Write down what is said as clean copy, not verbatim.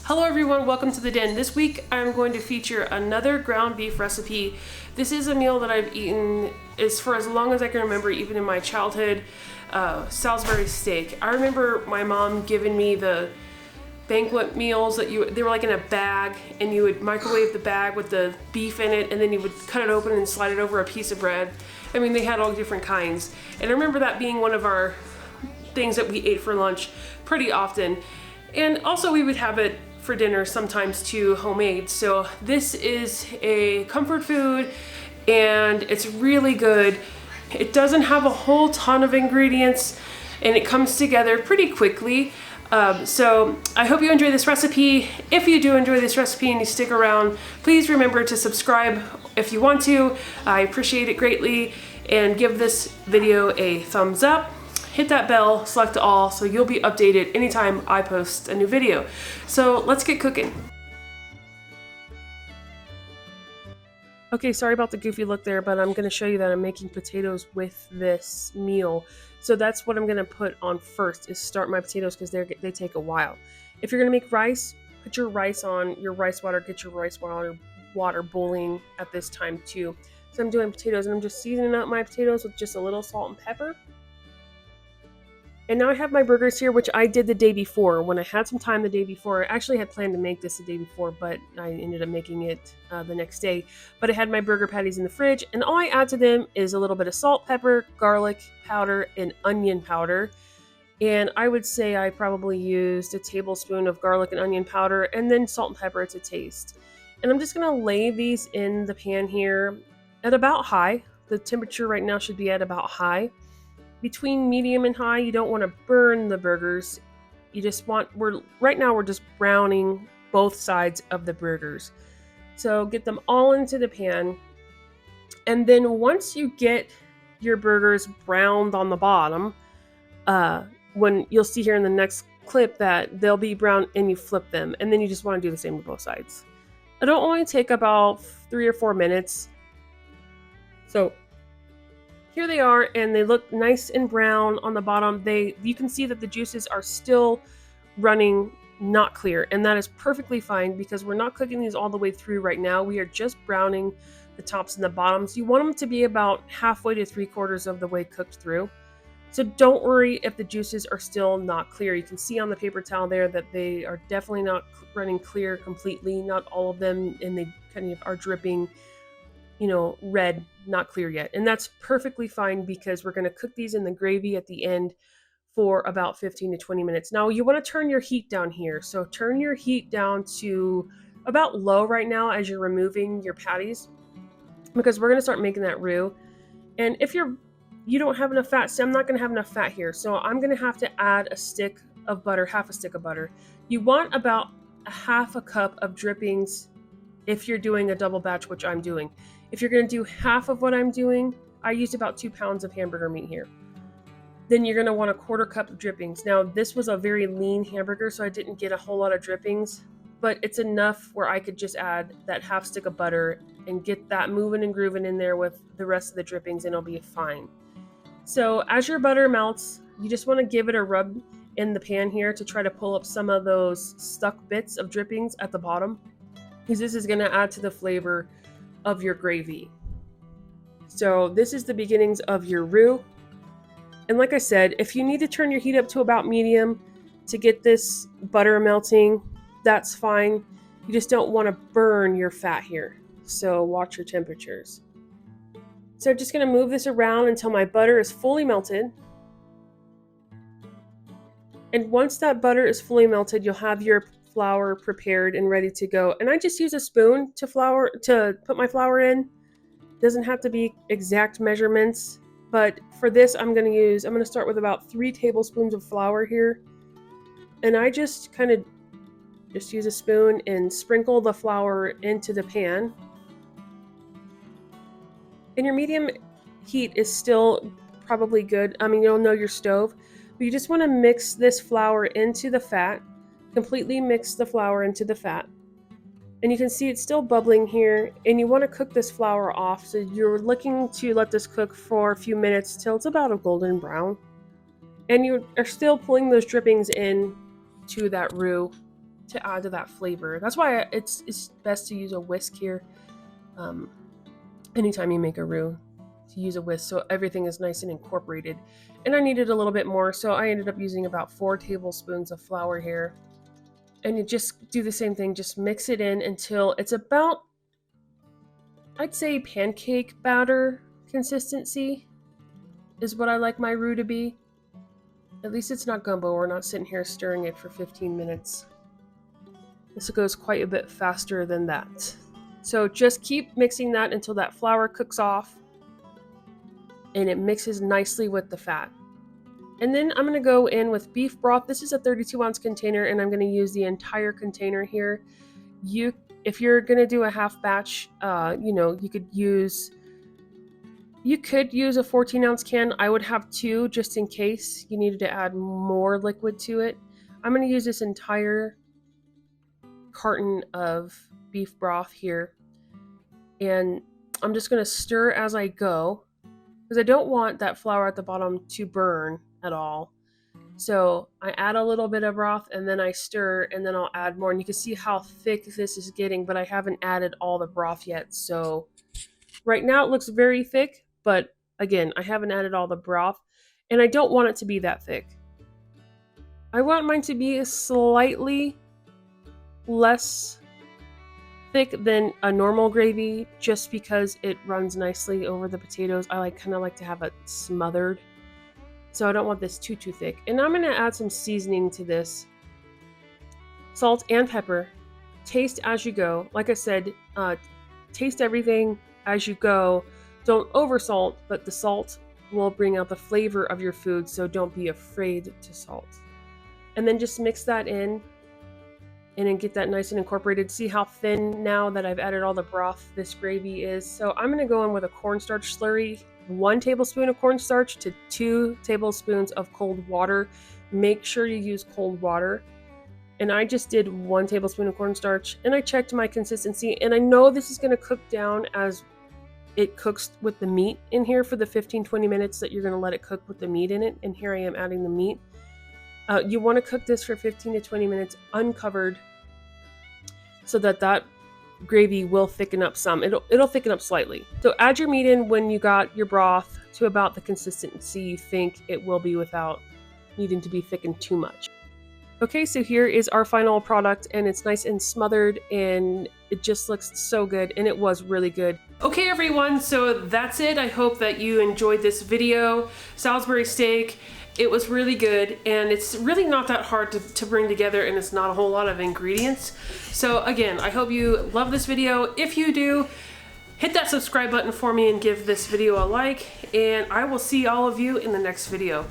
Hello everyone, welcome to the den. This week I'm going to feature another ground beef recipe. This is a meal that I've eaten for as long as I can remember, even in my childhood. Salisbury steak. I remember my mom giving me the banquet meals that they were like in a bag, and you would microwave the bag with the beef in it, and then you would cut it open and slide it over a piece of bread. I mean, they had all different kinds. And I remember that being one of our things that we ate for lunch pretty often. And also we would have it for dinner sometimes too, homemade. So this is a comfort food and it's really good. It doesn't have a whole ton of ingredients and it comes together pretty quickly. So I hope you enjoy this recipe. If you do enjoy this recipe and you stick around, please remember to subscribe if you want to. I appreciate it greatly, and give this video a thumbs up. Hit that bell, select all, so you'll be updated anytime I post a new video. So let's get cooking. Okay, sorry about the goofy look there, but I'm gonna show you that I'm making potatoes with this meal. So that's what I'm gonna put on first, is start my potatoes, because they take a while. If you're gonna make rice, put your rice on your rice water, get your rice water boiling at this time too. So I'm doing potatoes, and I'm just seasoning up my potatoes with just a little salt and pepper. And now I have my burgers here, which I did the day before. When I had some time the day before, I actually had planned to make this the day before, but I ended up making it the next day. But I had my burger patties in the fridge, and all I add to them is a little bit of salt, pepper, garlic powder, and onion powder. And I would say I probably used a tablespoon of garlic and onion powder, and then salt and pepper to taste. And I'm just gonna lay these in the pan here at about high. The temperature right now should be at about high. Between medium and high, you don't want to burn the burgers. You just right now we're just browning both sides of the burgers. So get them all into the pan. And then once you get your burgers browned on the bottom, when you'll see here in the next clip that they'll be brown, and you flip them. And then you just want to do the same with both sides. It'll only take about 3 or 4 minutes. So here they are, and they look nice and brown on the bottom. You can see that the juices are still running, not clear, and that is perfectly fine because we're not cooking these all the way through right now. We are just browning the tops and the bottoms. You want them to be about halfway to 3/4 of the way cooked through. So don't worry if the juices are still not clear. You can see on the paper towel there that they are definitely not running clear completely, not all of them, and they kind of are dripping, red, not clear yet. And that's perfectly fine because we're going to cook these in the gravy at the end for about 15 to 20 minutes. Now you want to turn your heat down here. So turn your heat down to about low right now as you're removing your patties, because we're going to start making that roux. And if you don't have enough fat, so I'm not going to have enough fat here. So I'm going to have to add a stick of butter, half a stick of butter. You want about a half a cup of drippings if you're doing a double batch, which I'm doing. If you're going to do half of what I'm doing, I used about 2 pounds of hamburger meat here. Then you're going to want a 1/4 cup of drippings. Now, this was a very lean hamburger, so I didn't get a whole lot of drippings, but it's enough where I could just add that half stick of butter and get that moving and grooving in there with the rest of the drippings, and it'll be fine. So as your butter melts, you just want to give it a rub in the pan here to try to pull up some of those stuck bits of drippings at the bottom, because this is going to add to the flavor of your gravy. So this is the beginnings of your roux. And like I said, if you need to turn your heat up to about medium to get this butter melting, that's fine. You just don't want to burn your fat here. So watch your temperatures. So I'm just going to move this around until my butter is fully melted. And once that butter is fully melted, you'll have your flour prepared and ready to go. And I just use a spoon to put my flour in. Doesn't have to be exact measurements, but for this I'm going to start with about 3 tablespoons of flour here. And I just kind of use a spoon and sprinkle the flour into the pan. And your medium heat is still probably good. I mean, you'll know your stove, but you just want to mix this flour into the fat. Completely mix the flour into the fat. And you can see it's still bubbling here, and you want to cook this flour off. So you're looking to let this cook for a few minutes till it's about a golden brown. And you are still pulling those drippings in to that roux. to add to that flavor. That's why it's best to use a whisk here. Anytime you make a roux, to use a whisk so everything is nice and incorporated. And I needed a little bit more, so I ended up using about 4 tablespoons of flour here. And you just do the same thing, just mix it in until it's about, I'd say, pancake batter consistency is what I like my roux to be. At least it's not gumbo. We're not sitting here stirring it for 15 minutes. This goes quite a bit faster than that. So just keep mixing that until that flour cooks off and it mixes nicely with the fat. And then I'm going to go in with beef broth. This is a 32-ounce container, and I'm going to use the entire container here. If you're going to do a half batch, you could use a 14-ounce can. I would have 2 just in case you needed to add more liquid to it. I'm going to use this entire carton of beef broth here, and I'm just going to stir as I go because I don't want that flour at the bottom to burn at all. So I add a little bit of broth and then I stir, and then I'll add more, and you can see how thick this is getting, but I haven't added all the broth yet. So right now it looks very thick, but again, I haven't added all the broth, and I don't want it to be that thick. I want mine to be slightly less thick than a normal gravy, just because it runs nicely over the potatoes. I kind of like to have it smothered, so I don't want this too thick. And I'm going to add some seasoning to this. Salt and pepper. Taste as you go. Like I said, taste everything as you go. Don't over salt, but the salt will bring out the flavor of your food, so don't be afraid to salt. And then just mix that in and then get that nice and incorporated. See how thin now that I've added all the broth this gravy is. So I'm going to go in with a cornstarch slurry. 1 tablespoon of cornstarch to 2 tablespoons of cold water. Make sure you use cold water. And I just did 1 tablespoon of cornstarch, and I checked my consistency, and I know this is going to cook down as it cooks with the meat in here for the 15-20 minutes that you're going to let it cook with the meat in it. And here I am adding the meat. You want to cook this for 15 to 20 minutes uncovered, so that gravy will thicken up some. It'll thicken up slightly. So add your meat in when you got your broth to about the consistency you think it will be without needing to be thickened too much. Okay, so here is our final product, and it's nice and smothered, and it just looks so good, and it was really good. Okay everyone, so that's it. I hope that you enjoyed this video. Salisbury steak. It was really good, and it's really not that hard to bring together, and it's not a whole lot of ingredients. So again, I hope you love this video. If you do, hit that subscribe button for me and give this video a like, and I will see all of you in the next video.